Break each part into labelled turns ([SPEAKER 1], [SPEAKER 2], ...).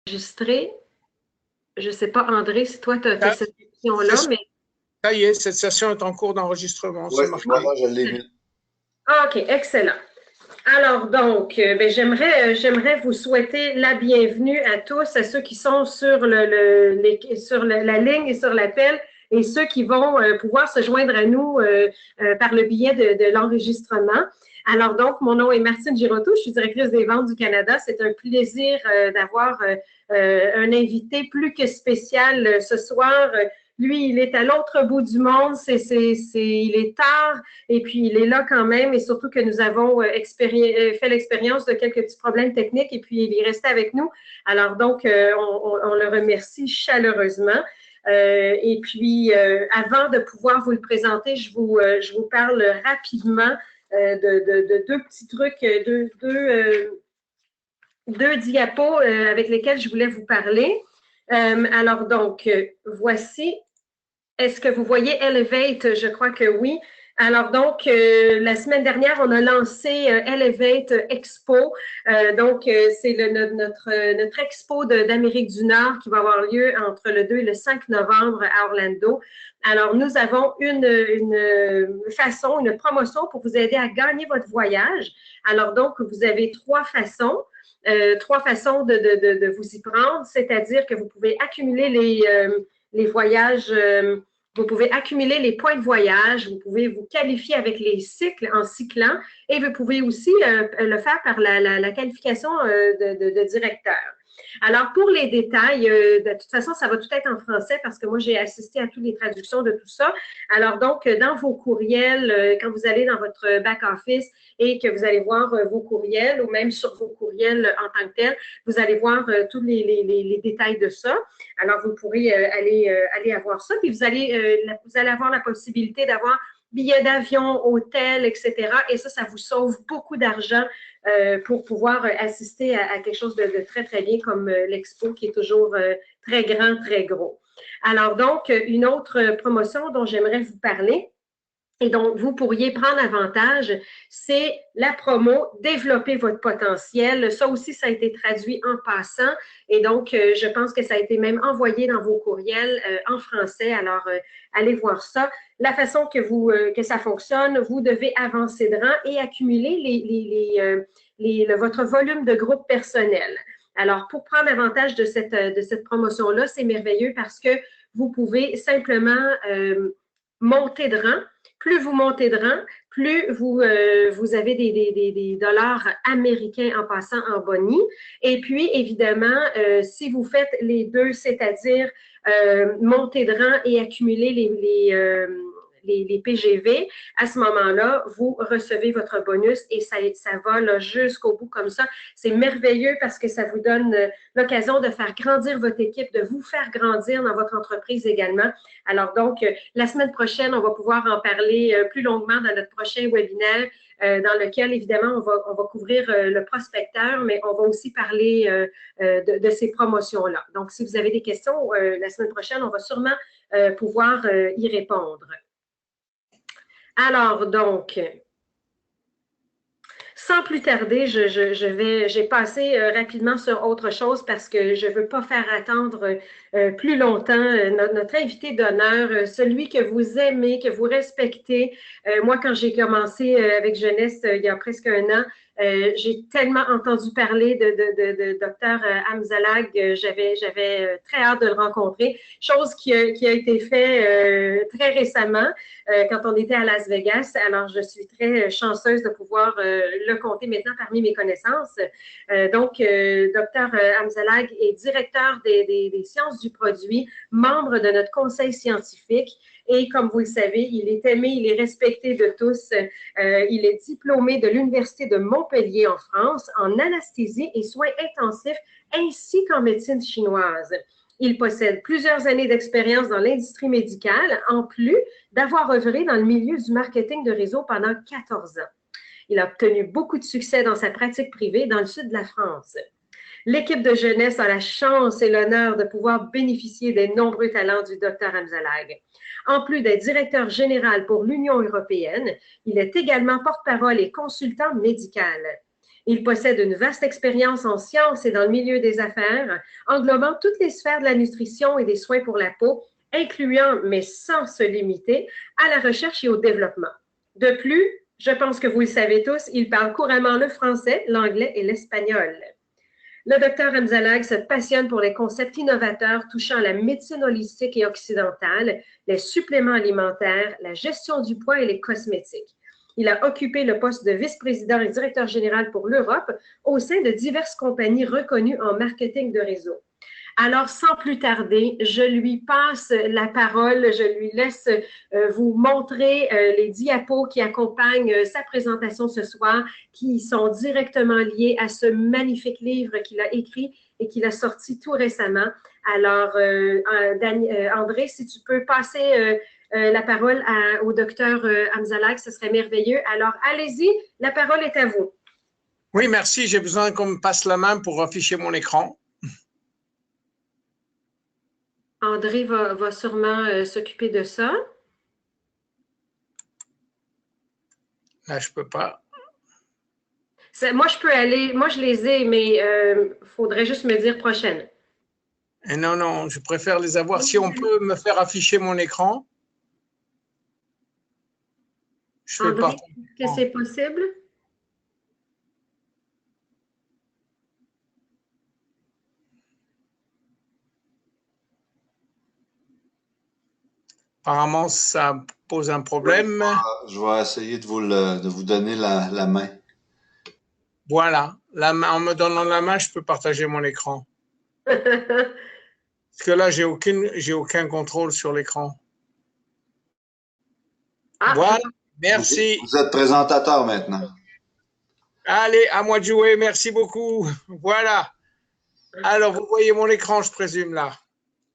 [SPEAKER 1] Enregistré. Je ne sais pas, André, si toi, tu as cette option-là, mais...
[SPEAKER 2] Ça y est, cette session est en cours d'enregistrement,
[SPEAKER 3] Oui,
[SPEAKER 2] c'est marqué.
[SPEAKER 3] moi, je l'ai vu.
[SPEAKER 1] OK, excellent. Alors donc, j'aimerais vous souhaiter la bienvenue à tous, à ceux qui sont sur, la ligne et sur l'appel, et ceux qui vont pouvoir se joindre à nous par le biais de l'enregistrement. Alors donc, mon nom est Martine Girautou, je suis directrice des ventes du Canada. C'est un plaisir d'avoir un invité plus que spécial ce soir. Lui, il est à l'autre bout du monde, il est tard, et puis il est là quand même, et surtout que nous avons fait l'expérience de quelques petits problèmes techniques, et puis il est resté avec nous. Alors donc, on le remercie chaleureusement. Et puis, avant de pouvoir vous le présenter, je vous parle rapidement de deux petits trucs, deux diapos avec lesquels je voulais vous parler. Alors donc, voici. Est-ce que vous voyez Elevate? Je crois que oui. Alors donc, la semaine dernière, on a lancé Elevate Expo. C'est notre expo d'Amérique du Nord qui va avoir lieu entre le 2 et le 5 novembre à Orlando. Alors, nous avons une promotion pour vous aider à gagner votre voyage. Alors donc, vous avez trois façons de vous y prendre, c'est-à-dire que vous pouvez accumuler les voyages, vous pouvez accumuler les points de voyage, vous pouvez vous qualifier avec les cycles en cyclant, et vous pouvez aussi le faire par la qualification de directeur. Alors, pour les détails, de toute façon, ça va tout être en français parce que moi, j'ai assisté à toutes les traductions de tout ça. Alors, donc, dans vos courriels, quand vous allez dans votre back-office et que vous allez voir vos courriels ou même sur vos courriels en tant que tel, vous allez voir tous les détails de ça. Alors, vous pourrez aller avoir ça. Puis, vous allez avoir la possibilité d'avoir billets d'avion, hôtel, etc. Et ça vous sauve beaucoup d'argent pour pouvoir assister à quelque chose de très, très bien comme l'expo qui est toujours très grand, très gros. Alors donc, une autre promotion dont j'aimerais vous parler et dont vous pourriez prendre avantage, c'est la promo « Développer votre potentiel ». Ça aussi, ça a été traduit en passant et donc, je pense que ça a été même envoyé dans vos courriels en français. Alors, allez voir ça. La façon que ça fonctionne, vous devez avancer de rang et accumuler votre volume de groupe personnel. Alors, pour prendre avantage de cette promotion-là, c'est merveilleux parce que vous pouvez simplement monter de rang. Plus vous montez de rang, plus vous avez des dollars américains en passant en boni. Et puis, évidemment, si vous faites les deux, c'est-à-dire monter de rang et accumuler les PGV, à ce moment-là, vous recevez votre bonus et ça va jusqu'au bout comme ça. C'est merveilleux parce que ça vous donne l'occasion de faire grandir votre équipe, de vous faire grandir dans votre entreprise également. Alors donc, la semaine prochaine, on va pouvoir en parler plus longuement dans notre prochain webinaire dans lequel, évidemment, on va couvrir le prospecteur, mais on va aussi parler de ces promotions-là. Donc, si vous avez des questions, la semaine prochaine, on va sûrement pouvoir y répondre. Alors, donc, sans plus tarder, j'ai passé rapidement sur autre chose parce que je ne veux pas faire attendre plus longtemps notre invité d'honneur, celui que vous aimez, que vous respectez. Moi, quand j'ai commencé avec Jeunesse il y a presque un an, j'ai tellement entendu parler de Dr Hamzalag, j'avais très hâte de le rencontrer, chose qui a été faite très récemment quand on était à Las Vegas. Alors, je suis très chanceuse de pouvoir le compter maintenant parmi mes connaissances. Dr Hamzalag est directeur des sciences du produit, membre de notre conseil scientifique. Et comme vous le savez, il est aimé, il est respecté de tous. Il est diplômé de l'Université de Montpellier en France en anesthésie et soins intensifs ainsi qu'en médecine chinoise. Il possède plusieurs années d'expérience dans l'industrie médicale, en plus d'avoir œuvré dans le milieu du marketing de réseau pendant 14 ans. Il a obtenu beaucoup de succès dans sa pratique privée dans le sud de la France. L'équipe de jeunesse a la chance et l'honneur de pouvoir bénéficier des nombreux talents du Dr Hamzalag. En plus d'être directeur général pour l'Union européenne, il est également porte-parole et consultant médical. Il possède une vaste expérience en sciences et dans le milieu des affaires, englobant toutes les sphères de la nutrition et des soins pour la peau, incluant, mais sans se limiter, à la recherche et au développement. De plus, je pense que vous le savez tous, il parle couramment le français, l'anglais et l'espagnol. Le docteur Hamzalag se passionne pour les concepts innovateurs touchant à la médecine holistique et occidentale, les suppléments alimentaires, la gestion du poids et les cosmétiques. Il a occupé le poste de vice-président et directeur général pour l'Europe au sein de diverses compagnies reconnues en marketing de réseau. Alors, sans plus tarder, je lui passe la parole, je lui laisse vous montrer les diapos qui accompagnent sa présentation ce soir, qui sont directement liés à ce magnifique livre qu'il a écrit et qu'il a sorti tout récemment. Alors, André, si tu peux passer la parole au docteur Hamzalag, ce serait merveilleux. Alors, allez-y, la parole est à vous.
[SPEAKER 2] Oui, merci. J'ai besoin qu'on me passe la main pour afficher mon écran.
[SPEAKER 1] André va sûrement s'occuper de ça.
[SPEAKER 2] Là, je peux pas.
[SPEAKER 1] Moi, je peux aller. Moi, je les ai, mais il faudrait juste me dire prochaine.
[SPEAKER 2] Et non, non, je préfère les avoir. Si on peut me faire afficher mon écran, je fais
[SPEAKER 1] André,
[SPEAKER 2] pas.
[SPEAKER 1] est-ce que c'est possible?
[SPEAKER 2] Apparemment, ça pose un problème.
[SPEAKER 3] Je vais essayer de vous donner la main.
[SPEAKER 2] Voilà, en me donnant la main, je peux partager mon écran. Parce que là, j'ai aucun contrôle sur l'écran.
[SPEAKER 1] Ah,
[SPEAKER 2] voilà, merci.
[SPEAKER 3] Vous êtes présentateur maintenant.
[SPEAKER 2] Allez, à moi de jouer, merci beaucoup. Voilà. Alors, vous voyez mon écran, je présume, là.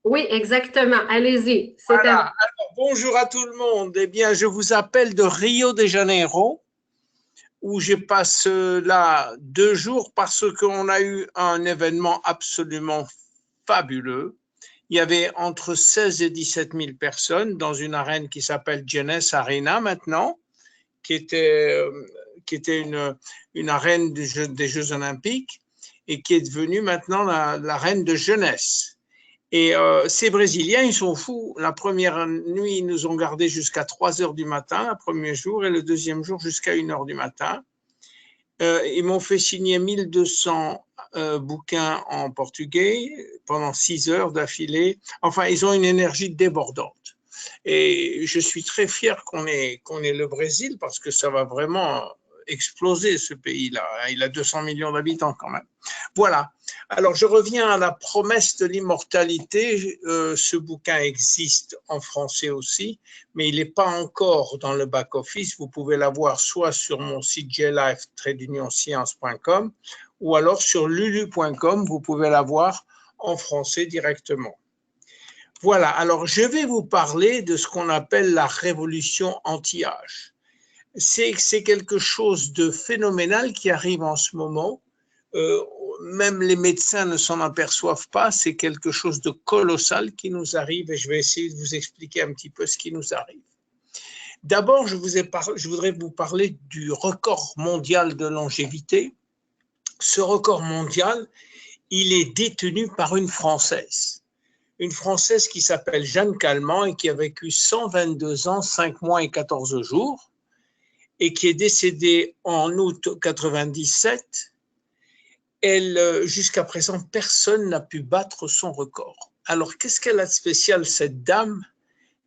[SPEAKER 1] Oui, exactement. Allez-y.
[SPEAKER 2] Voilà. Alors, bonjour à tout le monde. Eh bien, je vous appelle de Rio de Janeiro, où je passe là 2 jours parce qu'on a eu un événement absolument fabuleux. Il y avait entre 16 et 17 000 personnes dans une arène qui s'appelle Genes Arena maintenant, qui était une arène des Jeux Olympiques et qui est devenue maintenant l'arène de jeunesse. Et ces Brésiliens, ils sont fous. La première nuit, ils nous ont gardés jusqu'à 3 heures du matin, le premier jour, et le deuxième jour jusqu'à 1 heure du matin. Ils m'ont fait signer 1200 bouquins en portugais pendant 6 heures d'affilée. Enfin, ils ont une énergie débordante. Et je suis très fier qu'on ait le Brésil parce que ça va vraiment exploser ce pays-là. Il a 200 millions d'habitants quand même. Voilà. Alors, je reviens à la promesse de l'immortalité. Ce bouquin existe en français aussi, mais il n'est pas encore dans le back-office. Vous pouvez l'avoir soit sur mon site jlife-science.com ou alors sur lulu.com. Vous pouvez l'avoir en français directement. Voilà, alors je vais vous parler de ce qu'on appelle la révolution anti-âge. C'est quelque chose de phénoménal qui arrive en ce moment. Même les médecins ne s'en aperçoivent pas. C'est quelque chose de colossal qui nous arrive et je vais essayer de vous expliquer un petit peu ce qui nous arrive. D'abord, je voudrais vous parler du record mondial de longévité. Ce record mondial, il est détenu par une Française. Une Française qui s'appelle Jeanne Calment et qui a vécu 122 ans, 5 mois et 14 jours et qui est décédée en août 97. Jusqu'à présent, personne n'a pu battre son record. Alors, qu'est-ce qu'elle a de spécial, cette dame?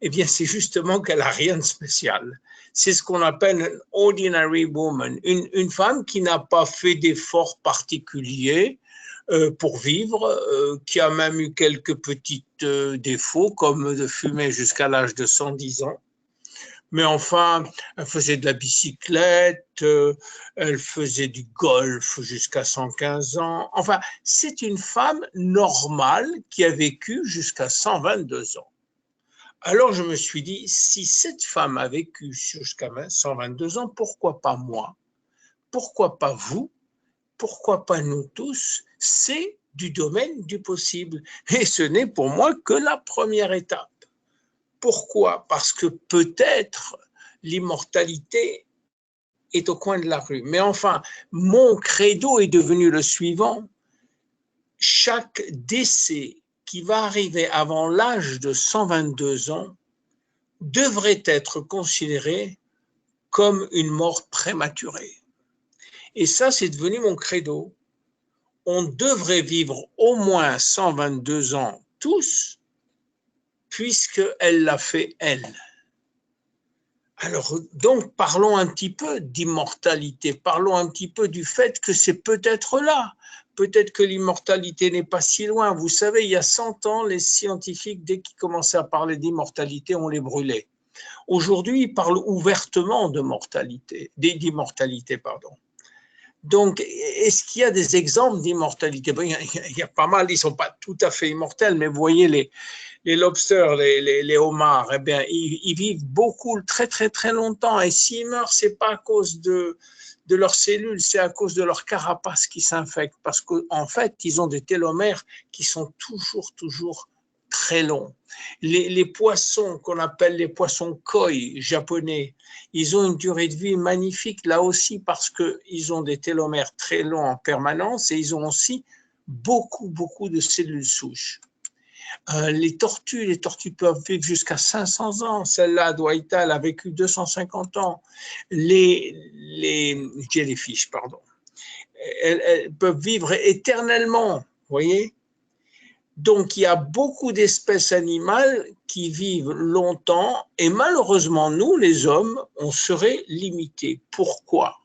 [SPEAKER 2] Eh bien, c'est justement qu'elle n'a rien de spécial. C'est ce qu'on appelle an ordinary woman, une femme qui n'a pas fait d'efforts particuliers pour vivre, qui a même eu quelques petits défauts, comme de fumer jusqu'à l'âge de 110 ans. Mais enfin, elle faisait de la bicyclette, elle faisait du golf jusqu'à 115 ans. Enfin, c'est une femme normale qui a vécu jusqu'à 122 ans. Alors, je me suis dit, si cette femme a vécu jusqu'à 122 ans, pourquoi pas moi? Pourquoi pas vous? Pourquoi pas nous tous? C'est du domaine du possible. Et ce n'est pour moi que la première étape. Pourquoi? Parce que peut-être l'immortalité est au coin de la rue. Mais enfin, mon credo est devenu le suivant. Chaque décès qui va arriver avant l'âge de 122 ans devrait être considéré comme une mort prématurée. Et ça, c'est devenu mon credo. On devrait vivre au moins 122 ans tous, puisqu'elle l'a fait elle. Alors, donc, parlons un petit peu d'immortalité, parlons un petit peu du fait que c'est peut-être là, peut-être que l'immortalité n'est pas si loin. Vous savez, il y a 100 ans, les scientifiques, dès qu'ils commençaient à parler d'immortalité, on les brûlait. Aujourd'hui, ils parlent ouvertement de mortalité, d'immortalité, pardon. Donc, est-ce qu'il y a des exemples d'immortalité? Bon, il y a pas mal, ils ne sont pas tout à fait immortels, mais vous voyez les lobsters, les homards, eh bien, ils vivent beaucoup, très, très, très longtemps. Et s'ils meurent, ce n'est pas à cause de leurs cellules, c'est à cause de leur carapace qui s'infecte. Parce qu'en fait, ils ont des télomères qui sont toujours très longs. Les poissons qu'on appelle les poissons koi japonais, ils ont une durée de vie magnifique là aussi parce qu'ils ont des télomères très longs en permanence et ils ont aussi beaucoup de cellules souches. Les tortues peuvent vivre jusqu'à 500 ans. Celle-là, Dwaïta, elle a vécu 250 ans. Les jellyfish, pardon, elles peuvent vivre éternellement, vous voyez. Donc, il y a beaucoup d'espèces animales qui vivent longtemps et malheureusement, nous, les hommes, on serait limités. Pourquoi?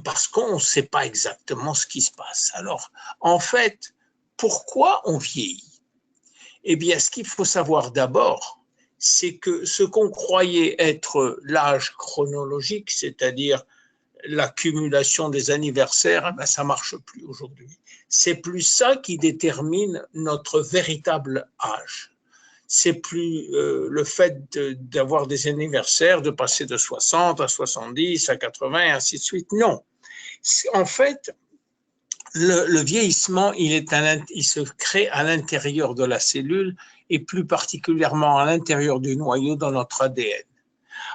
[SPEAKER 2] Parce qu'on ne sait pas exactement ce qui se passe. Alors, en fait, pourquoi on vieillit? Eh bien, ce qu'il faut savoir d'abord, c'est que ce qu'on croyait être l'âge chronologique, c'est-à-dire l'accumulation des anniversaires, ça ne marche plus aujourd'hui. C'est plus ça qui détermine notre véritable âge. C'est plus le fait d'avoir des anniversaires, de passer de 60 à 70, à 80, et ainsi de suite. Non. En fait, le vieillissement, il se crée à l'intérieur de la cellule et plus particulièrement à l'intérieur du noyau dans notre ADN.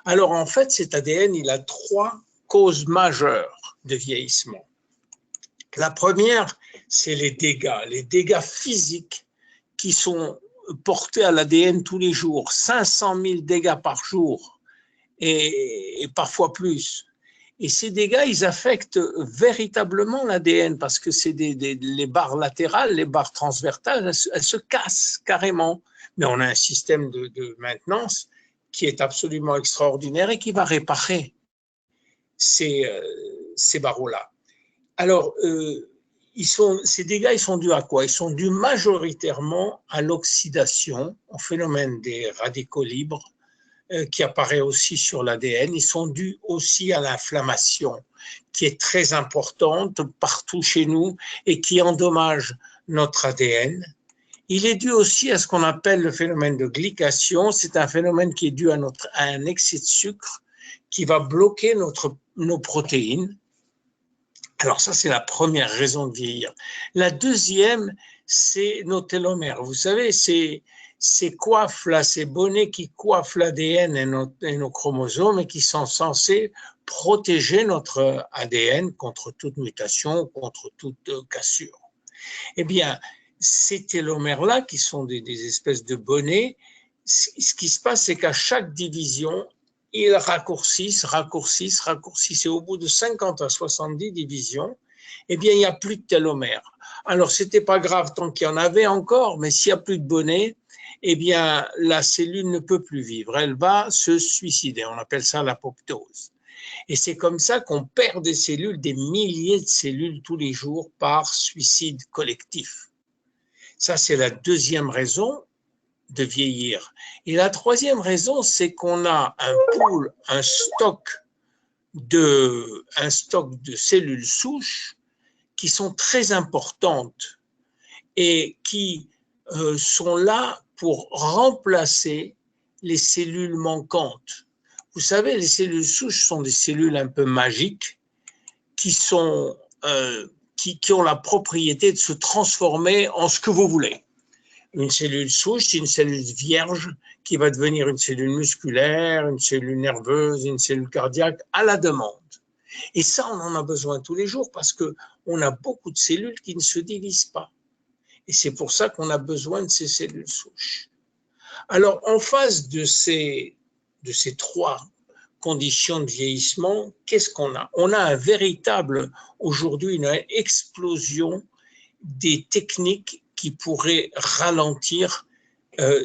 [SPEAKER 2] Alors en fait, cet ADN, il a 3 causes majeures de vieillissement. La première, c'est les dégâts physiques qui sont portés à l'ADN tous les jours, 500 000 dégâts par jour et parfois plus. Et ces dégâts, ils affectent véritablement l'ADN parce que c'est les barres latérales, les barres transversales, elles se cassent carrément. Mais on a un système de maintenance qui est absolument extraordinaire et qui va réparer ces barreaux-là. Alors, ces dégâts, ils sont dus à quoi? Ils sont dus majoritairement à l'oxydation, au phénomène des radicaux libres, qui apparaît aussi sur l'ADN. Ils sont dus aussi à l'inflammation, qui est très importante partout chez nous et qui endommage notre ADN. Il est dû aussi à ce qu'on appelle le phénomène de glycation. C'est un phénomène qui est dû à un excès de sucre qui va bloquer nos protéines. Alors ça, c'est la première raison de vieillir. La deuxième, c'est nos télomères. Vous savez, ces coiffes-là, ces bonnets qui coiffent l'ADN et nos chromosomes et qui sont censés protéger notre ADN contre toute mutation, contre toute cassure. Eh bien, ces télomères-là, qui sont des espèces de bonnets, ce qui se passe, c'est qu'à chaque division, ils raccourcissent, et au bout de 50 à 70 divisions, eh bien, il n'y a plus de télomères. Alors, ce n'était pas grave tant qu'il y en avait encore, mais s'il n'y a plus de bonnets, eh bien, la cellule ne peut plus vivre, elle va se suicider. On appelle ça l'apoptose. Et c'est comme ça qu'on perd des cellules, des milliers de cellules tous les jours par suicide collectif. Ça, c'est la deuxième raison de vieillir. Et la troisième raison, c'est qu'on a un stock de cellules souches qui sont très importantes et qui sont là pour remplacer les cellules manquantes. Vous savez, les cellules souches sont des cellules un peu magiques qui ont la propriété de se transformer en ce que vous voulez. Une cellule souche, c'est une cellule vierge qui va devenir une cellule musculaire, une cellule nerveuse, une cellule cardiaque à la demande. Et ça, on en a besoin tous les jours parce qu'on a beaucoup de cellules qui ne se divisent pas. Et c'est pour ça qu'on a besoin de ces cellules souches. Alors, en face de ces trois conditions de vieillissement, qu'est-ce qu'on a? On a aujourd'hui une explosion des techniques qui pourraient ralentir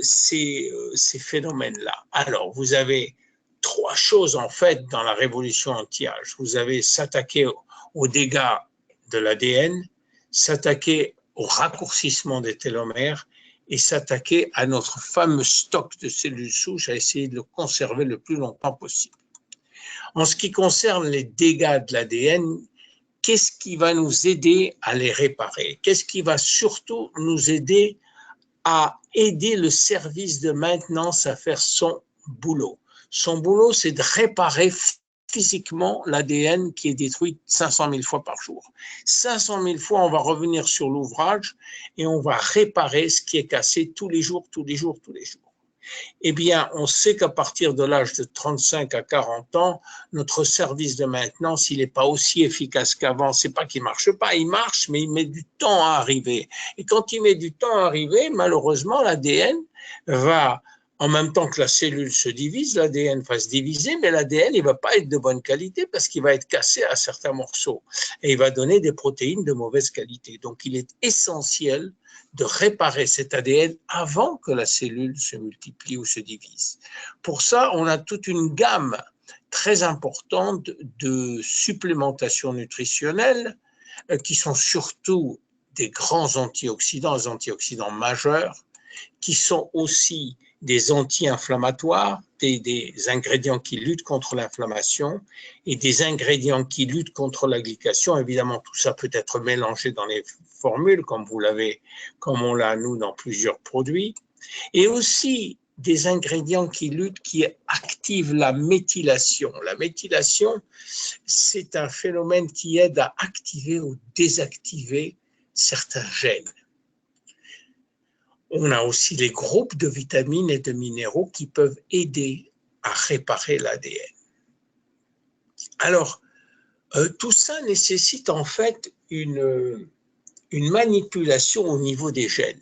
[SPEAKER 2] ces phénomènes-là. Alors, vous avez trois choses en fait dans la révolution anti-âge. Vous avez s'attaquer aux dégâts de l'ADN, s'attaquer au raccourcissement des télomères et s'attaquer à notre fameux stock de cellules souches, à essayer de le conserver le plus longtemps possible. En ce qui concerne les dégâts de l'ADN, qu'est-ce qui va nous aider à les réparer? Qu'est-ce qui va surtout nous aider à aider le service de maintenance à faire son boulot? Son boulot, c'est de réparer physiquement l'ADN qui est détruit 500 000 fois par jour. 500 000 fois, on va revenir sur l'ouvrage et on va réparer ce qui est cassé tous les jours, tous les jours, tous les jours. Eh bien, on sait qu'à partir de l'âge de 35 à 40 ans, notre service de maintenance, il n'est pas aussi efficace qu'avant. C'est pas qu'il marche pas, il marche, mais il met du temps à arriver. Et quand il met du temps à arriver, malheureusement, l'ADN va, en même temps que la cellule se divise, l'ADN va se diviser, mais l'ADN, il va pas être de bonne qualité parce qu'il va être cassé à certains morceaux et il va donner des protéines de mauvaise qualité. Donc, il est essentiel de réparer cet ADN avant que la cellule se multiplie ou se divise. Pour ça, on a toute une gamme très importante de supplémentation nutritionnelle qui sont surtout des grands antioxydants, des antioxydants majeurs, qui sont aussi des anti-inflammatoires, des ingrédients qui luttent contre l'inflammation et des ingrédients qui luttent contre la glycation. Évidemment, tout ça peut être mélangé dans les formules, comme on l'a nous dans plusieurs produits, et aussi des ingrédients qui activent la méthylation. La méthylation, c'est un phénomène qui aide à activer ou désactiver certains gènes. On a aussi les groupes de vitamines et de minéraux qui peuvent aider à réparer l'ADN. Alors, tout ça nécessite en fait une manipulation au niveau des gènes.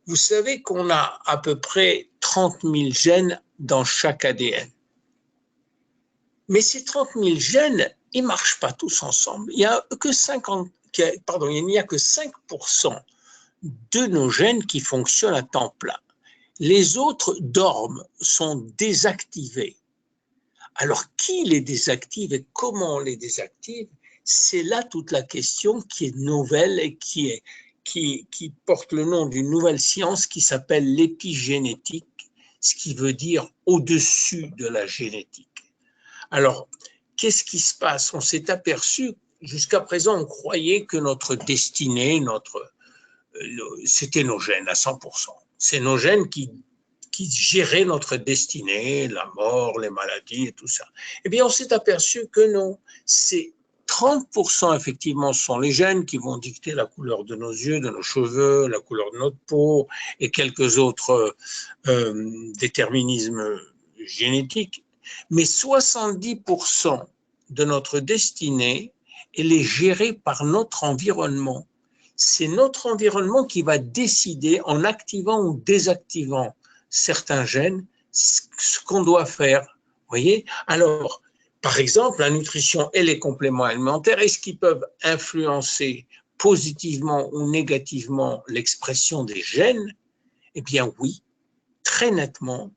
[SPEAKER 2] Vous savez qu'on a à peu près 30 000 gènes dans chaque ADN. Mais ces 30 000 gènes, ils ne marchent pas tous ensemble. Il n'y a que 5% de nos gènes qui fonctionnent à temps plein. Les autres dorment, sont désactivés. Alors, qui les désactive et comment on les désactive? C'est là toute la question qui est nouvelle et qui porte le nom d'une nouvelle science qui s'appelle l'épigénétique, ce qui veut dire au-dessus de la génétique. Alors, qu'est-ce qui se passe? On s'est aperçu, jusqu'à présent, on croyait que notre destinée, c'était nos gènes à 100%. C'est nos gènes qui géraient notre destinée, la mort, les maladies et tout ça. Eh bien, on s'est aperçu que non, c'est 30% effectivement sont les gènes qui vont dicter la couleur de nos yeux, de nos cheveux, la couleur de notre peau et quelques autres déterminismes génétiques. Mais 70% de notre destinée, elle est gérée par notre environnement. C'est notre environnement qui va décider en activant ou désactivant certains gènes ce qu'on doit faire. Vous voyez? Alors, par exemple, la nutrition et les compléments alimentaires, est-ce qu'ils peuvent influencer positivement ou négativement l'expression des gènes? Eh bien oui, très nettement,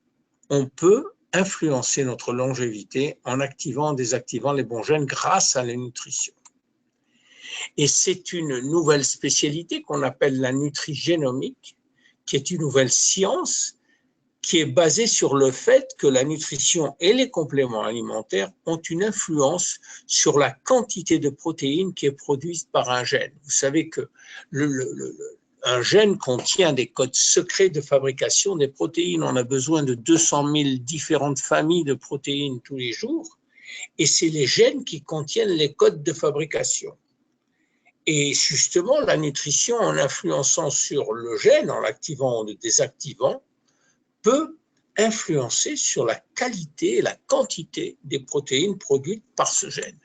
[SPEAKER 2] on peut influencer notre longévité en activant ou désactivant les bons gènes grâce à la nutrition. Et c'est une nouvelle spécialité qu'on appelle la nutrigénomique, qui est une nouvelle science qui est basée sur le fait que la nutrition et les compléments alimentaires ont une influence sur la quantité de protéines qui est produite par un gène. Vous savez que un gène contient des codes secrets de fabrication des protéines. On a besoin de 200 000 différentes familles de protéines tous les jours, et c'est les gènes qui contiennent les codes de fabrication. Et justement, la nutrition, en influençant sur le gène, en l'activant ou le désactivant, peut influencer sur la qualité et la quantité des protéines produites par ce gène.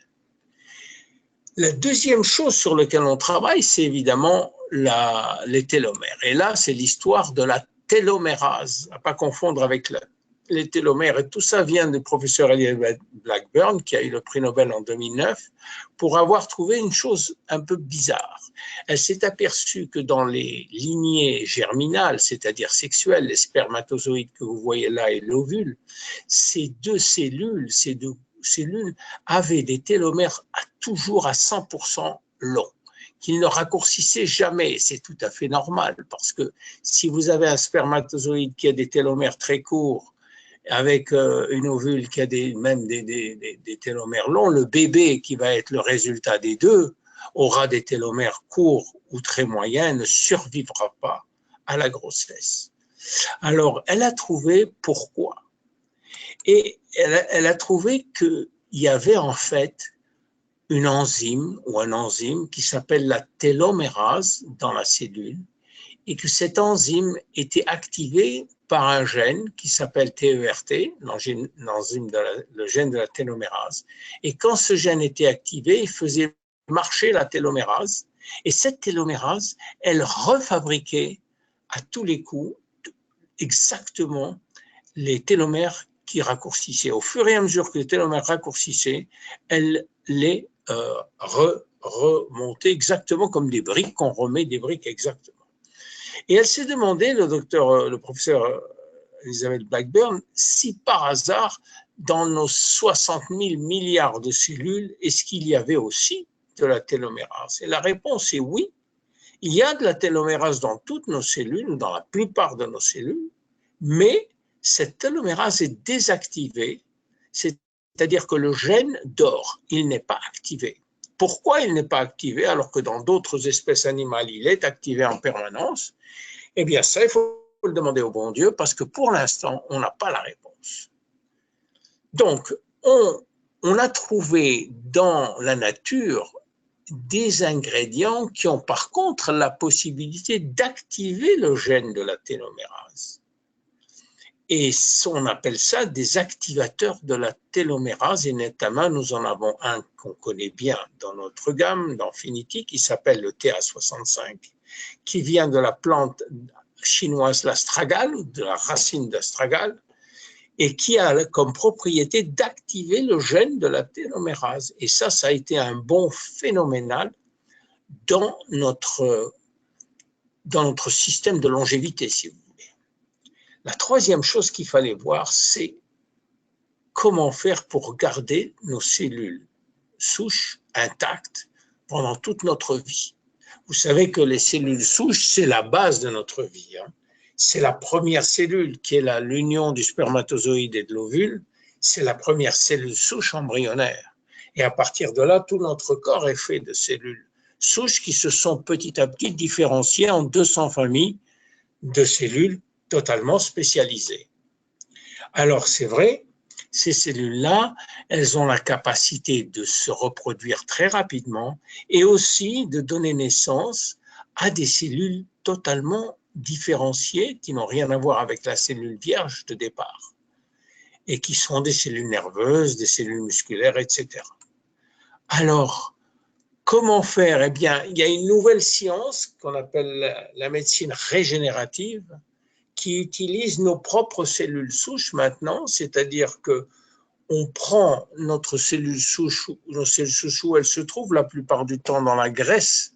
[SPEAKER 2] La deuxième chose sur laquelle on travaille, c'est évidemment les télomères. Et là, c'est l'histoire de la télomérase, à ne pas confondre avec les télomères. Et tout ça vient du professeur Elizabeth Blackburn, qui a eu le prix Nobel en 2009, pour avoir trouvé une chose un peu bizarre. Elle s'est aperçue que dans les lignées germinales, c'est-à-dire sexuelles, les spermatozoïdes que vous voyez là et l'ovule, ces deux cellules avaient des télomères toujours à 100% longs, qu'ils ne raccourcissaient jamais. C'est tout à fait normal, parce que si vous avez un spermatozoïde qui a des télomères très courts, avec une ovule qui a même des télomères longs, le bébé qui va être le résultat des deux aura des télomères courts ou très moyens, ne survivra pas à la grossesse. Alors, elle a trouvé pourquoi. Et elle a trouvé qu'il y avait en fait une enzyme ou un enzyme qui s'appelle la télomérase dans la cellule et que cette enzyme était activée par un gène qui s'appelle TERT, le gène de la télomérase. Et quand ce gène était activé, il faisait marcher la télomérase. Et cette télomérase, elle refabriquait à tous les coups exactement les télomères qui raccourcissaient. Au fur et à mesure que les télomères raccourcissaient, elle les remontait exactement comme des briques, qu'on remet des briques exactement. Et elle s'est demandé, le professeur Elizabeth Blackburn, si par hasard, dans nos 60 000 milliards de cellules, est-ce qu'il y avait aussi de la télomérase? Et la réponse est oui. Il y a de la télomérase dans toutes nos cellules, ou dans la plupart de nos cellules, mais cette télomérase est désactivée, c'est-à-dire que le gène dort, il n'est pas activé. Pourquoi il n'est pas activé alors que dans d'autres espèces animales, il est activé en permanence? Eh bien, ça, il faut le demander au bon Dieu, parce que pour l'instant, on n'a pas la réponse. Donc, on a trouvé dans la nature des ingrédients qui ont par contre la possibilité d'activer le gène de la télomérase. Et on appelle ça des activateurs de la télomérase, et notamment nous en avons un qu'on connaît bien dans notre gamme, dans Finity, qui s'appelle le TA65, qui vient de la plante chinoise l'astragale, ou de la racine d'astragale, et qui a comme propriété d'activer le gène de la télomérase. Et ça a été un bond phénoménal dans notre système de longévité, si vous voulez. La troisième chose qu'il fallait voir, c'est comment faire pour garder nos cellules souches intactes pendant toute notre vie. Vous savez que les cellules souches, c'est la base de notre vie. C'est la première cellule qui est l'union du spermatozoïde et de l'ovule. C'est la première cellule souche embryonnaire. Et à partir de là, tout notre corps est fait de cellules souches qui se sont petit à petit différenciées en 200 familles de cellules totalement spécialisées. Alors, c'est vrai, ces cellules-là, elles ont la capacité de se reproduire très rapidement et aussi de donner naissance à des cellules totalement différenciées qui n'ont rien à voir avec la cellule vierge de départ et qui sont des cellules nerveuses, des cellules musculaires, etc. Alors, comment faire? Eh bien, il y a une nouvelle science qu'on appelle la médecine régénérative qui utilise nos propres cellules souches maintenant, c'est-à-dire que on prend notre cellule souche, nos cellules souches où elles se trouvent la plupart du temps dans la graisse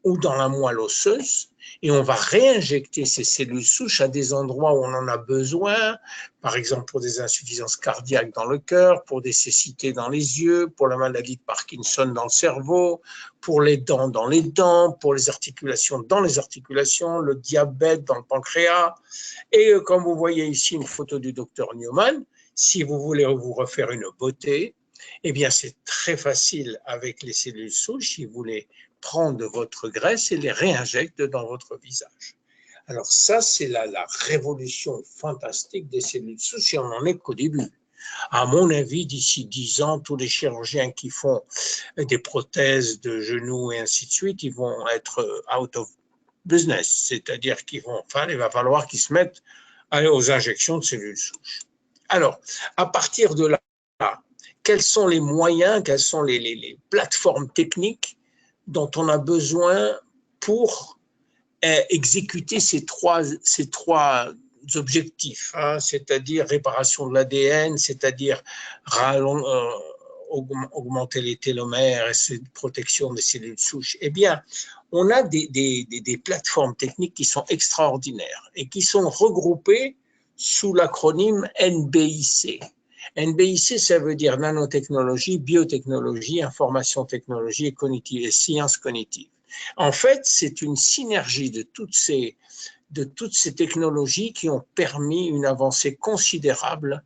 [SPEAKER 2] ou dans la moelle osseuse, et on va réinjecter ces cellules souches à des endroits où on en a besoin, par exemple pour des insuffisances cardiaques dans le cœur, pour des cécités dans les yeux, pour la maladie de Parkinson dans le cerveau, pour les dents dans les dents, pour les articulations dans les articulations, le diabète dans le pancréas. Et comme vous voyez ici une photo du docteur Newman, si vous voulez vous refaire une beauté, eh bien c'est très facile avec les cellules souches, si vous voulez prendre votre graisse et les réinjecte dans votre visage. Alors ça, c'est la révolution fantastique des cellules souches, et on n'en est qu'au début. À mon avis, d'ici 10 ans, tous les chirurgiens qui font des prothèses de genoux et ainsi de suite, ils vont être out of business, c'est-à-dire il va falloir qu'ils se mettent aux injections de cellules souches. Alors, à partir de là, quels sont les moyens, quelles sont les plateformes techniques dont on a besoin pour exécuter ces trois objectifs, hein, c'est-à-dire réparation de l'ADN, c'est-à-dire augmenter les télomères et protection des cellules souches. Eh bien, on a des plateformes techniques qui sont extraordinaires et qui sont regroupées sous l'acronyme NBIC. NBIC, ça veut dire nanotechnologie, biotechnologie, information technologie et sciences cognitives. En fait, c'est une synergie de toutes ces technologies qui ont permis une avancée considérable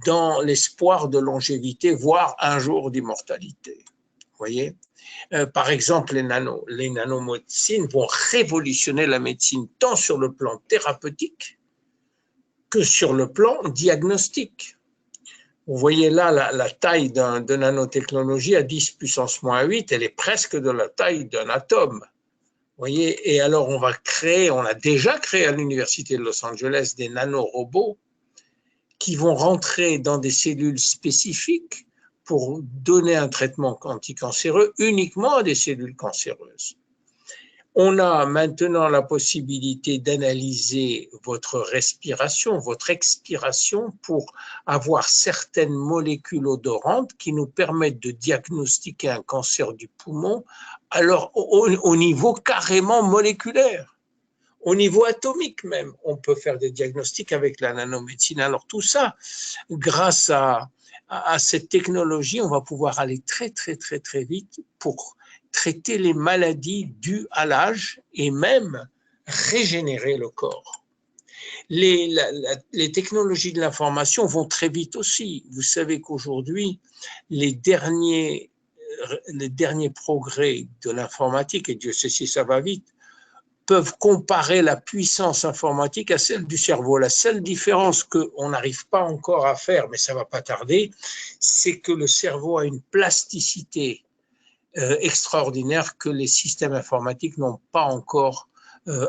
[SPEAKER 2] dans l'espoir de longévité, voire un jour d'immortalité. Vous voyez, par exemple, les nanomédecines vont révolutionner la médecine tant sur le plan thérapeutique que sur le plan diagnostique. Vous voyez là la taille de nanotechnologie à 10 puissance moins 8, elle est presque de la taille d'un atome. Vous voyez, et alors on a déjà créé à l'Université de Los Angeles des nanorobots qui vont rentrer dans des cellules spécifiques pour donner un traitement anticancéreux uniquement à des cellules cancéreuses. On a maintenant la possibilité d'analyser votre respiration, votre expiration pour avoir certaines molécules odorantes qui nous permettent de diagnostiquer un cancer du poumon, alors au niveau carrément moléculaire. Au niveau atomique même, on peut faire des diagnostics avec la nanomédecine. Alors tout ça, grâce à cette technologie, on va pouvoir aller très vite pour traiter les maladies dues à l'âge et même régénérer le corps. Les technologies de l'information vont très vite aussi. Vous savez qu'aujourd'hui, les derniers progrès de l'informatique, et Dieu sait si ça va vite, peuvent comparer la puissance informatique à celle du cerveau. La seule différence qu'on n'arrive pas encore à faire, mais ça ne va pas tarder, c'est que le cerveau a une plasticité extraordinaire que les systèmes informatiques n'ont pas encore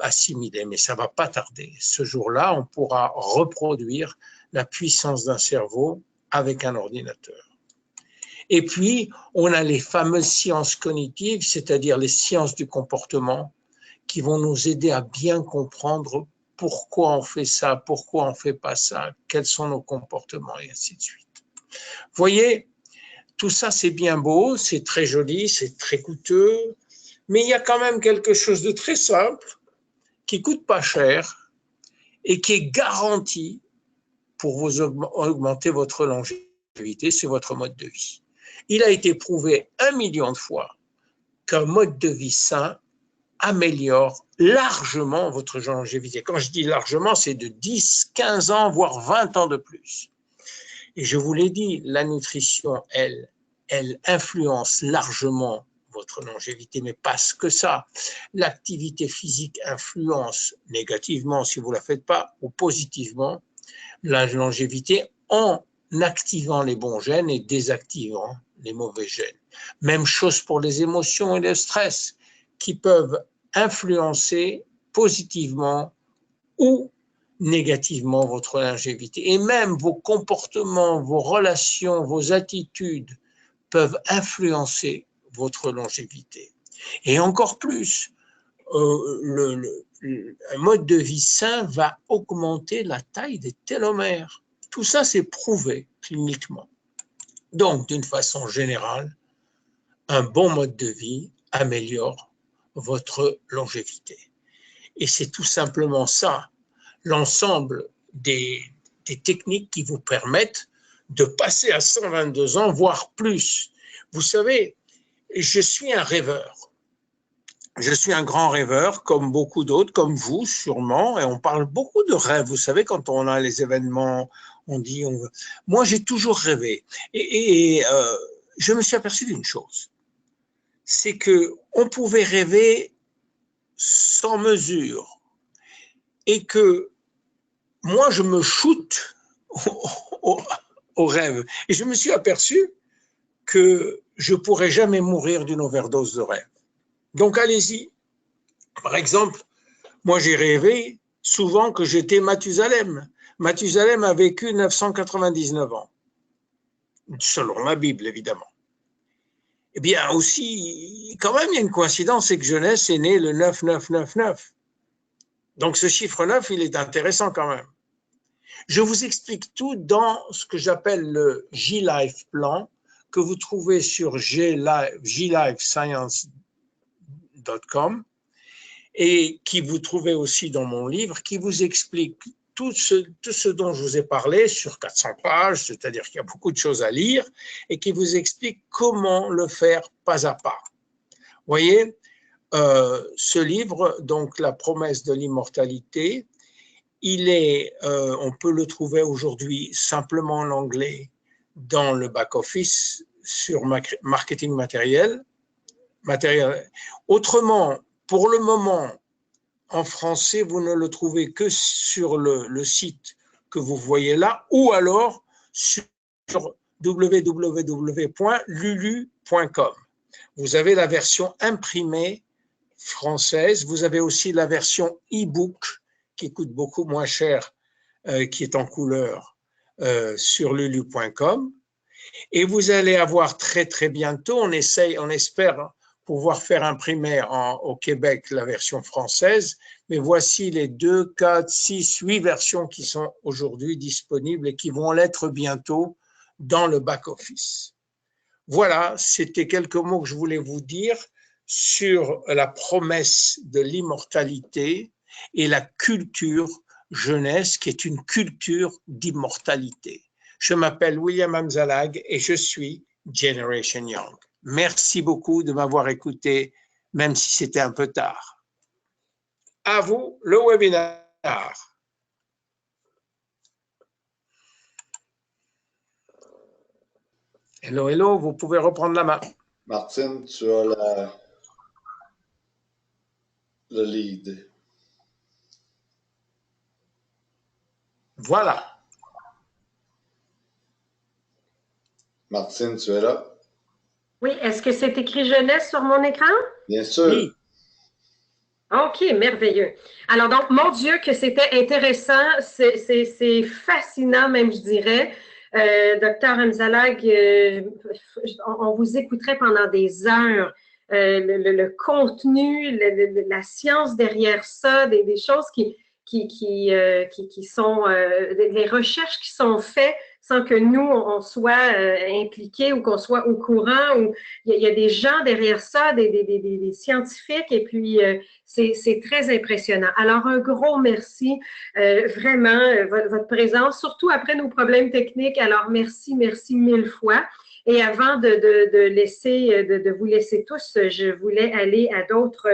[SPEAKER 2] assimilé. Mais ça ne va pas tarder. Ce jour-là, on pourra reproduire la puissance d'un cerveau avec un ordinateur. Et puis, on a les fameuses sciences cognitives, c'est-à-dire les sciences du comportement, qui vont nous aider à bien comprendre pourquoi on fait ça, pourquoi on ne fait pas ça, quels sont nos comportements, et ainsi de suite. Vous voyez, tout ça, c'est bien beau, c'est très joli, c'est très coûteux, mais il y a quand même quelque chose de très simple, qui ne coûte pas cher et qui est garanti pour vous augmenter votre longévité, c'est votre mode de vie. Il a été prouvé 1 million de fois qu'un mode de vie sain améliore largement votre longévité. Quand je dis largement, c'est de 10, 15 ans, voire 20 ans de plus. Et je vous l'ai dit, la nutrition, elle influence largement votre longévité, mais pas que ça. L'activité physique influence négativement, si vous ne la faites pas, ou positivement, la longévité en activant les bons gènes et désactivant les mauvais gènes. Même chose pour les émotions et le stress, qui peuvent influencer positivement ou négativement votre longévité. Et même vos comportements, vos relations, vos attitudes peuvent influencer votre longévité. Et encore plus, un mode de vie sain va augmenter la taille des télomères. Tout ça, c'est prouvé cliniquement. Donc, d'une façon générale, un bon mode de vie améliore votre longévité. Et c'est tout simplement ça, l'ensemble des techniques qui vous permettent de passer à 122 ans, voire plus. Vous savez, je suis un rêveur. Je suis un grand rêveur, comme beaucoup d'autres, comme vous sûrement, et on parle beaucoup de rêves. Vous savez, quand on a les événements, on dit... Moi, j'ai toujours rêvé. Et je me suis aperçu d'une chose, c'est qu'on pouvait rêver sans mesure et que moi, je me shoote au rêve. Et je me suis aperçu que je ne pourrais jamais mourir d'une overdose de rêve. Donc, allez-y. Par exemple, moi, j'ai rêvé souvent que j'étais Mathusalem. Mathusalem a vécu 999 ans. selon la Bible, évidemment. Eh bien, aussi, quand même, il y a une coïncidence, c'est que Genèse est né le 9999. Donc, ce chiffre 9, il est intéressant quand même. Je vous explique tout dans ce que j'appelle le J-Life plan, que vous trouvez sur jlifescience.com et qui vous trouvez aussi dans mon livre, qui vous explique tout ce dont je vous ai parlé sur 400 pages, c'est-à-dire qu'il y a beaucoup de choses à lire, et qui vous explique comment le faire pas à pas. Vous voyez, ce livre, donc La promesse de l'immortalité, on peut le trouver aujourd'hui simplement en anglais dans le back-office sur marketing matériel. Autrement, pour le moment, en français, vous ne le trouvez que sur le site que vous voyez là, ou alors sur www.lulu.com. Vous avez la version imprimée française, vous avez aussi la version e-book qui coûte beaucoup moins cher, qui est en couleur sur lulu.com. Et vous allez avoir très très bientôt, on espère pouvoir faire imprimer au Québec la version française, mais voici les 2, 4, 6, 8 versions qui sont aujourd'hui disponibles et qui vont l'être bientôt dans le back-office. Voilà, c'était quelques mots que je voulais vous dire sur la promesse de l'immortalité et la culture jeunesse qui est une culture d'immortalité. Je m'appelle William Amzalag et je suis Generation Young. Merci beaucoup de m'avoir écouté, même si c'était un peu tard. À vous, le webinaire. Hello, hello, vous pouvez reprendre la main.
[SPEAKER 3] Martine, tu as le lead.
[SPEAKER 2] Voilà.
[SPEAKER 3] Martine, tu es là?
[SPEAKER 1] Oui, est-ce que c'est écrit jeunesse sur mon écran?
[SPEAKER 3] Bien sûr.
[SPEAKER 2] Oui.
[SPEAKER 1] OK, merveilleux. Alors, donc, mon Dieu, que c'était intéressant, c'est fascinant même, je dirais. Docteur Amzalag, on vous écouterait pendant des heures. Le contenu, la science derrière ça, des choses qui sont, les recherches qui sont faites sans que nous, on soit impliqués ou qu'on soit au courant. Ou il y a des gens derrière ça, des scientifiques, et puis c'est très impressionnant. Alors, un gros merci, vraiment, votre présence, surtout après nos problèmes techniques. Alors, merci, merci mille fois. Et avant de vous laisser tous, je voulais aller à d'autres,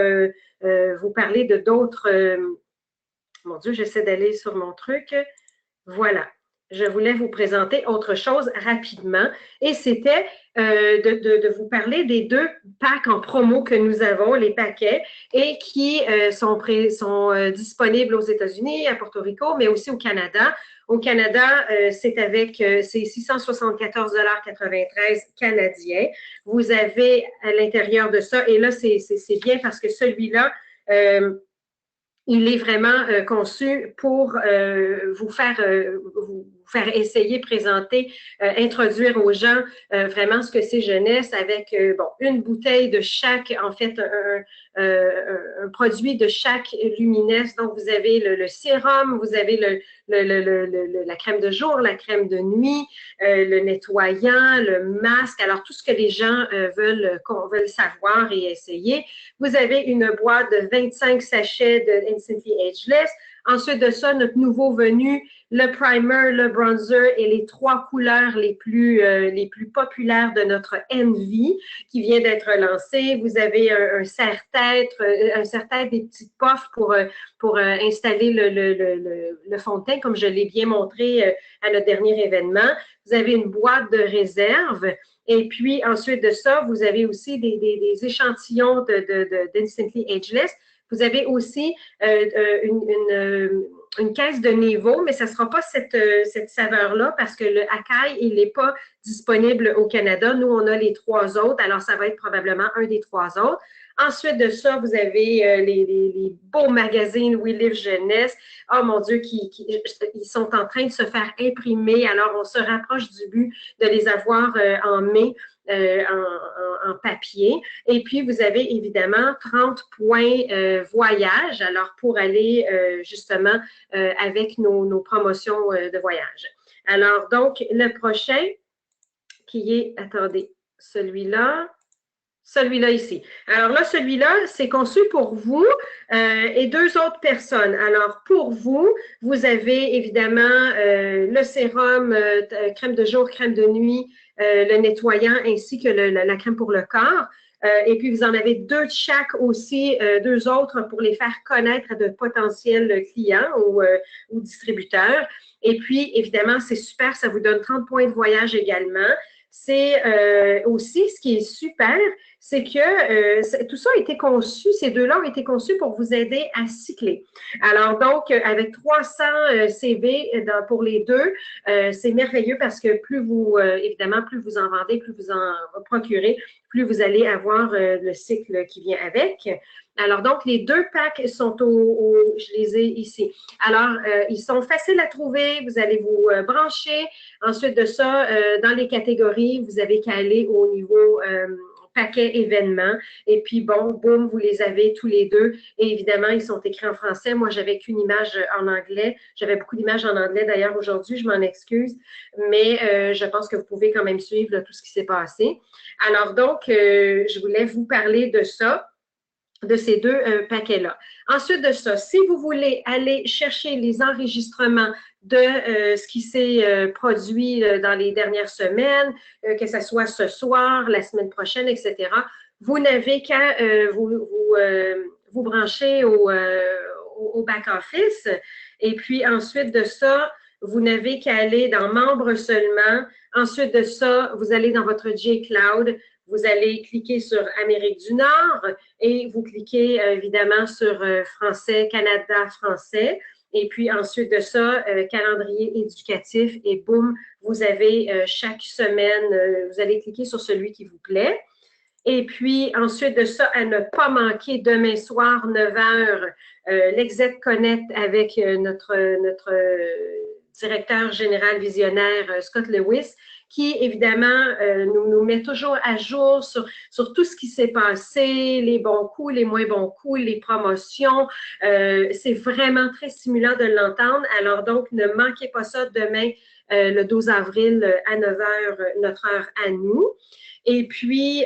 [SPEAKER 1] vous parler de d'autres. Mon Dieu, j'essaie d'aller sur mon truc. Voilà. Je voulais vous présenter autre chose rapidement et c'était de vous parler des 2 packs en promo que nous avons, les paquets, et qui sont disponibles aux États-Unis, à Porto Rico, mais aussi au Canada. Au Canada, c'est 674,93 canadiens. Vous avez à l'intérieur de ça, et là, c'est bien parce que celui-là, il est vraiment conçu pour vous faire essayer, présenter, introduire aux gens vraiment ce que c'est jeunesse avec une bouteille de chaque, en fait, un produit de chaque luminesse. Donc, vous avez le sérum, vous avez la crème de jour, la crème de nuit, le nettoyant, le masque. Alors, tout ce que les gens veulent savoir et essayer. Vous avez une boîte de 25 sachets de Instantly Ageless. Ensuite de ça, notre nouveau venu, le primer, le bronzer et les 3 couleurs les plus populaires de notre Envy qui vient d'être lancé. Vous avez un serre-tête, des petites puffs pour installer le fond de teint, comme je l'ai bien montré à notre dernier événement. Vous avez une boîte de réserve. Et puis, ensuite de ça, vous avez aussi des échantillons d'Instantly Ageless. Vous avez aussi une une caisse de niveau, mais ça ne sera pas cette saveur-là parce que le Akai, il n'est pas disponible au Canada. Nous, on a les 3 autres, alors ça va être probablement un des 3 autres. Ensuite de ça, vous avez les beaux magazines We Live Jeunesse. Oh mon Dieu, ils sont en train de se faire imprimer. Alors, on se rapproche du but de les avoir en mai. En papier. Et puis, vous avez évidemment 30 points voyage, alors pour aller justement avec nos promotions de voyage. Alors, donc, le prochain qui est, attendez, celui-là ici. Alors là, celui-là, c'est conçu pour vous et 2 autres personnes. Alors, pour vous, vous avez évidemment le sérum, crème de jour, crème de nuit, le nettoyant ainsi que la crème pour le corps. Et puis, vous en avez 2 de chaque aussi, 2 autres pour les faire connaître à de potentiels clients ou distributeurs. Et puis, évidemment, c'est super, ça vous donne 30 points de voyage également. C'est aussi, ce qui est super, c'est que tout ça a été conçu, ces 2-là ont été conçus pour vous aider à cycler. Alors donc, avec 300 CV pour les 2, c'est merveilleux parce que plus vous, évidemment, plus vous en vendez, plus vous en procurez, plus vous allez avoir le cycle qui vient avec. Alors donc, les 2 packs sont je les ai ici. Alors, ils sont faciles à trouver, vous allez vous brancher. Ensuite de ça, dans les catégories, vous avez qu'à aller au niveau paquet événements. Et puis, bon, boum, vous les avez tous les 2. Et évidemment, ils sont écrits en français. Moi, j'avais qu'une image en anglais. J'avais beaucoup d'images en anglais d'ailleurs aujourd'hui, je m'en excuse. Mais je pense que vous pouvez quand même suivre là, tout ce qui s'est passé. Alors donc, je voulais vous parler de ça, de ces 2 paquets-là. Ensuite de ça, si vous voulez aller chercher les enregistrements de ce qui s'est produit dans les dernières semaines, que ce soit ce soir, la semaine prochaine, etc., vous n'avez qu'à vous brancher au back-office. Et puis ensuite de ça, vous n'avez qu'à aller dans Membres seulement. Ensuite de ça, vous allez dans votre J-Cloud. Vous allez cliquer sur Amérique du Nord et vous cliquez évidemment sur Français, Canada, Français. Et puis ensuite de ça, calendrier éducatif et boum, vous avez chaque semaine, vous allez cliquer sur celui qui vous plaît. Et puis ensuite de ça, à ne pas manquer demain soir, 9h, l'Exec Connect avec notre directeur général visionnaire, Scott Lewis, qui, évidemment, nous met toujours à jour sur tout ce qui s'est passé, les bons coups, les moins bons coups, les promotions. C'est vraiment très stimulant de l'entendre. Alors, donc, ne manquez pas ça demain, le 12 avril, à 9h, notre heure à nous. Et puis,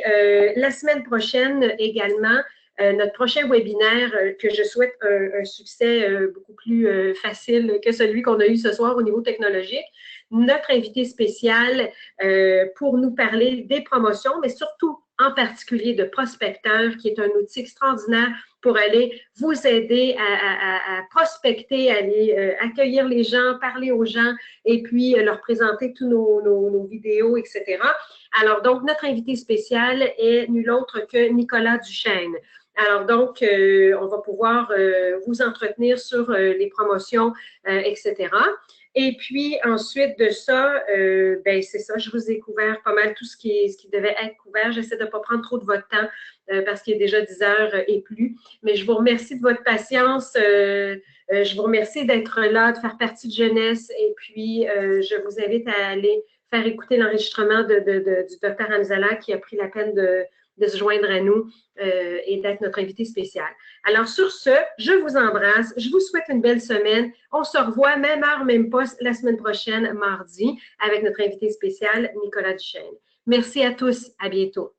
[SPEAKER 1] la semaine prochaine également, notre prochain webinaire, que je souhaite un succès beaucoup plus facile que celui qu'on a eu ce soir au niveau technologique. Notre invité spécial pour nous parler des promotions, mais surtout en particulier de Prospecteur, qui est un outil extraordinaire pour aller vous aider à prospecter, aller accueillir les gens, parler aux gens et puis leur présenter tous nos vidéos, etc. Alors, donc, notre invité spécial est nul autre que Nicolas Duchesne. Alors, donc, on va pouvoir vous entretenir sur les promotions, etc. Et puis, ensuite de ça, ben c'est ça, je vous ai couvert pas mal tout ce qui devait être couvert. J'essaie de ne pas prendre trop de votre temps parce qu'il est déjà 10h et plus. Mais je vous remercie de votre patience. Je vous remercie d'être là, de faire partie de Jeunesse. Et puis, je vous invite à aller faire écouter l'enregistrement du Dr Hamzallah qui a pris la peine de se joindre à nous et d'être notre invité spécial. Alors, sur ce, je vous embrasse. Je vous souhaite une belle semaine. On se revoit, même heure, même poste, la semaine prochaine, mardi, avec notre invité spécial, Nicolas Duchesne. Merci à tous. À bientôt.